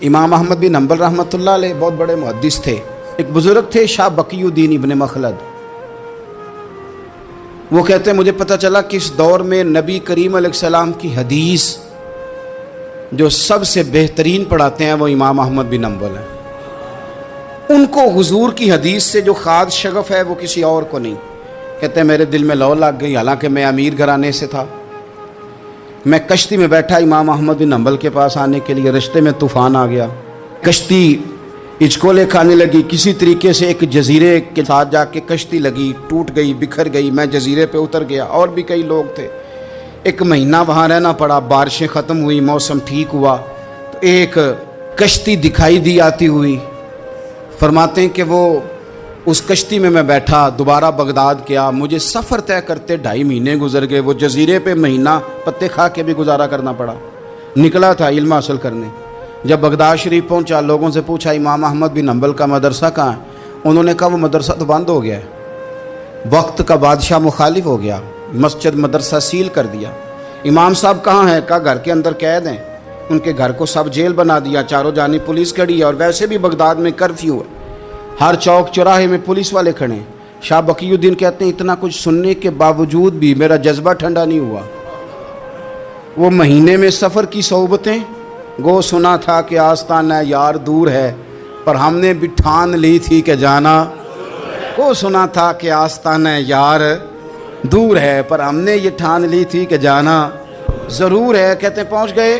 امام احمد بن حنبل رحمۃ اللہ علیہ بہت بڑے محدث تھے۔ ایک بزرگ تھے شاہ بقی الدین ابن مخلد، وہ کہتے ہیں مجھے پتہ چلا کہ اس دور میں نبی کریم علیہ السلام کی حدیث جو سب سے بہترین پڑھاتے ہیں وہ امام احمد بن حنبل ہیں۔ ان کو حضور کی حدیث سے جو خاص شغف ہے وہ کسی اور کو نہیں۔ کہتے ہیں میرے دل میں لو لگ گئی، حالانکہ میں امیر گھرانے سے تھا۔ میں کشتی میں بیٹھا امام احمد بن حنبل کے پاس آنے کے لیے، رستے میں طوفان آ گیا، کشتی ہچکولے کھانے لگی، کسی طریقے سے ایک جزیرے کے ساتھ جا کے کشتی لگی، ٹوٹ گئی، بکھر گئی، میں جزیرے پہ اتر گیا، اور بھی کئی لوگ تھے۔ ایک مہینہ وہاں رہنا پڑا، بارشیں ختم ہوئی، موسم ٹھیک ہوا تو ایک کشتی دکھائی دی آتی ہوئی۔ فرماتے ہیں کہ وہ اس کشتی میں بیٹھا، دوبارہ بغداد گیا، مجھے سفر طے کرتے 2.5 مہینے گزر گئے، وہ جزیرے پہ مہینہ پتے کھا کے بھی گزارا کرنا پڑا۔ نکلا تھا علم حاصل کرنے، جب بغداد شریف پہنچا لوگوں سے پوچھا امام احمد بن حنبل کا مدرسہ کہاں ہے؟ انہوں نے کہا وہ مدرسہ تو بند ہو گیا ہے، وقت کا بادشاہ مخالف ہو گیا، مسجد مدرسہ سیل کر دیا۔ امام صاحب کہاں ہیں؟ کہا گھر کے اندر قید ہیں۔ ان کے گھر کو سب جیل بنا دیا، چاروں جانب پولیس کھڑی ہے، اور ویسے بھی بغداد میں کرفیو ہے، ہر چوک چوراہے میں پولیس والے کھڑے ہیں۔ شاہ بقی الدین کہتے ہیں اتنا کچھ سننے کے باوجود بھی میرا جذبہ ٹھنڈا نہیں ہوا۔ وہ مہینے میں سفر کی صحبتیں، گو سنا تھا کہ آستانہ یار دور ہے، پر ہم نے بھی ٹھان لی تھی کہ جانا۔ گو سنا تھا کہ آستانہ یار دور ہے، پر ہم نے یہ ٹھان لی تھی کہ جانا ضرور ہے۔ کہتے ہیں پہنچ گئے،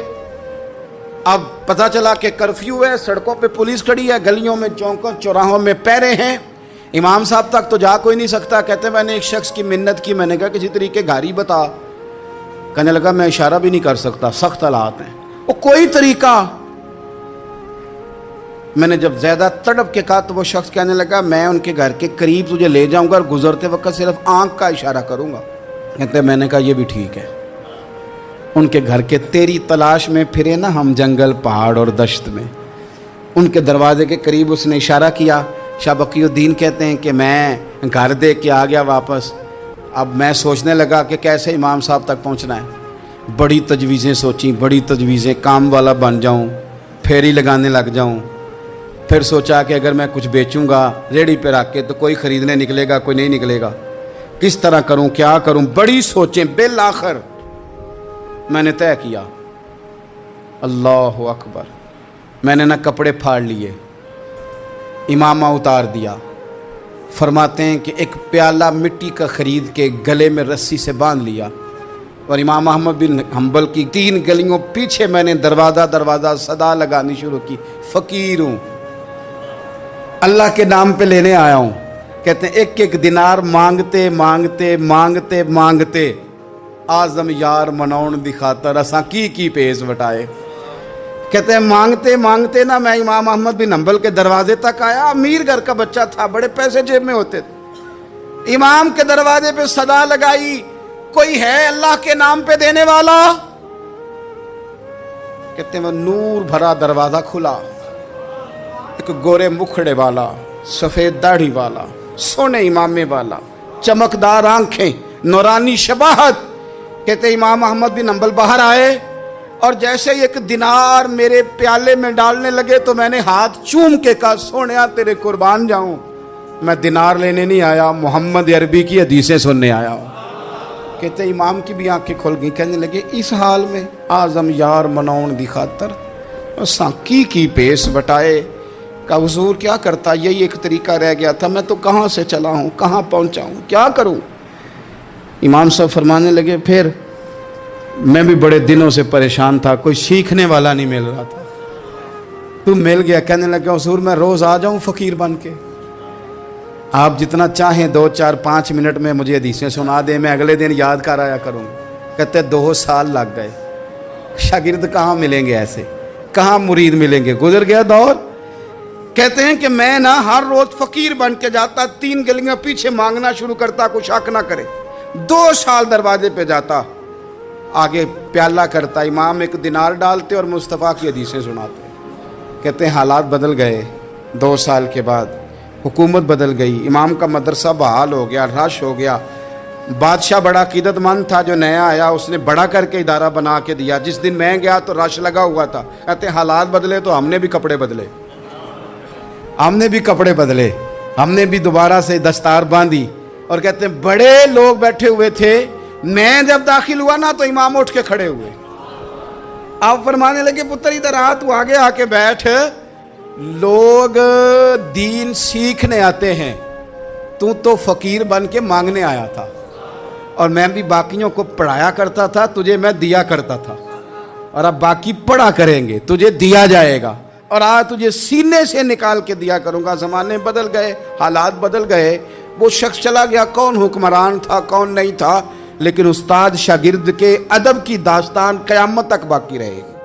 اب پتہ چلا کہ کرفیو ہے، سڑکوں پہ پولیس کھڑی ہے، گلیوں میں چوکوں چوراہوں میں پہرے ہیں، امام صاحب تک تو جا کوئی نہیں سکتا۔ کہتے ہیں میں نے ایک شخص کی منت کی، میں نے کہا کسی طریقے گاڑی بتا۔ کہنے لگا میں اشارہ بھی نہیں کر سکتا، سخت حالات ہیں۔ وہ کوئی طریقہ، میں نے جب زیادہ تڑپ کے کہا تو وہ شخص کہنے لگا میں ان کے گھر کے قریب تجھے لے جاؤں گا اور گزرتے وقت صرف آنکھ کا اشارہ کروں گا۔ کہتے ہیں میں نے کہا یہ بھی ٹھیک ہے۔ ان کے گھر کے تیری تلاش میں پھرے نا ہم جنگل پہاڑ اور دشت میں، ان کے دروازے کے قریب اس نے اشارہ کیا۔ شاہ بقی الدین کہتے ہیں کہ میں گھر دے کے آ گیا واپس۔ اب میں سوچنے لگا کہ کیسے امام صاحب تک پہنچنا ہے، بڑی تجویزیں سوچیں، بڑی تجویزیں، کام والا بن جاؤں، پھیری لگانے لگ جاؤں۔ پھر سوچا کہ اگر میں کچھ بیچوں گا ریڑھی پہ رکھ کے تو کوئی خریدنے نکلے گا، کوئی نہیں نکلے گا، کس طرح کروں، کیا کروں، بڑی سوچیں۔ بالآخر میں نے طے کیا، اللہ اکبر، میں نے نہ کپڑے پھاڑ لیے، امامہ اتار دیا۔ فرماتے ہیں کہ ایک پیالہ مٹی کا خرید کے گلے میں رسی سے باندھ لیا، اور امام احمد بن حنبل کی 3 گلیوں پیچھے میں نے دروازہ دروازہ صدا لگانی شروع کی، فقیر ہوں، اللہ کے نام پہ لینے آیا ہوں۔ کہتے ہیں ایک ایک دینار مانگتے مانگتے مانگتے مانگتے آزم یار منون دی خاطر اساں کی پیس وٹائے۔ کہتے ہیں مانگتے مانگتے نا میں امام احمد بن حنبل کے دروازے تک آیا۔ امیر گھر کا بچہ تھا، بڑے پیسے جیب میں ہوتے تھے۔ امام کے دروازے پہ صدا لگائی، کوئی ہے اللہ کے نام پہ دینے والا؟ کہتے ہیں وہ نور بھرا دروازہ کھلا، ایک گورے مکھڑے والا، سفید داڑھی والا، سونے امامے والا، چمکدار آنکھیں، نورانی شباہت۔ کہتے امام احمد بن حنبل باہر آئے، اور جیسے ایک دینار میرے پیالے میں ڈالنے لگے تو میں نے ہاتھ چوم کے کہا سونیا تیرے قربان جاؤں، میں دینار لینے نہیں آیا، محمد عربی کی حدیثیں سننے آیا ہوں۔ کہتے امام کی بھی آنکھیں کھل گئیں، کہنے لگے اس حال میں آزم یار منون دی خاطر اساں کی پیس بٹائے۔ کہا حضور کیا کرتا، یہی ایک طریقہ رہ گیا تھا، میں تو کہاں سے چلا ہوں، کہاں پہنچا ہوں، کیا کروں؟ امام صاحب فرمانے لگے پھر میں بھی بڑے دنوں سے پریشان تھا، کوئی سیکھنے والا نہیں مل رہا تھا، تو مل گیا۔ کہنے لگا حضور میں روز آ جاؤں فقیر بن کے، آپ جتنا چاہیں 2 4 5 منٹ میں مجھے حدیثیں سنا دیں، میں اگلے دن یاد کر آیا کروں۔ کہتے 2 سال لگ گئے، شاگرد کہاں ملیں گے ایسے، کہاں مرید ملیں گے، گزر گیا دور۔ کہتے ہیں کہ میں نا ہر روز فقیر بن کے جاتا، 3 گلیاں پیچھے مانگنا شروع کرتا، کوئی شک نہ کرے۔ 2 سال دروازے پہ جاتا، آگے پیالہ کرتا، امام 1 دینار ڈالتے اور مصطفیٰ کی حدیثیں سناتے۔ کہتے ہیں حالات بدل گئے، 2 سال کے بعد حکومت بدل گئی، امام کا مدرسہ بحال ہو گیا، رش ہو گیا، بادشاہ بڑا عقیدت مند تھا جو نیا آیا, اس نے بڑا کر کے ادارہ بنا کے دیا. جس دن میں گیا تو رش لگا ہوا تھا. کہتے ہیں حالات بدلے تو ہم نے بھی کپڑے بدلے, ہم نے بھی دوبارہ سے دستار باندھی. اور کہتے ہیں بڑے لوگ بیٹھے ہوئے تھے, میں جب داخل ہوا نا تو امام اٹھ کے کھڑے ہوئے. آپ فرمانے لگے پتر ادھر آ, تو آگے آ کے بیٹھ, لوگ دین سیکھنے آتے ہیں, تو فقیر بن کے مانگنے آیا تھا. اور میں بھی باقیوں کو پڑھایا کرتا تھا, تجھے میں دیا کرتا تھا, اور اب باقی پڑھا کریں گے, تجھے دیا جائے گا, اور آج تجھے سینے سے نکال کے دیا کروں گا. زمانے بدل گئے, حالات بدل گئے, وہ شخص چلا گیا, کون حکمران تھا کون نہیں تھا, لیکن استاد شاگرد کے ادب کی داستان قیامت تک باقی رہے گی.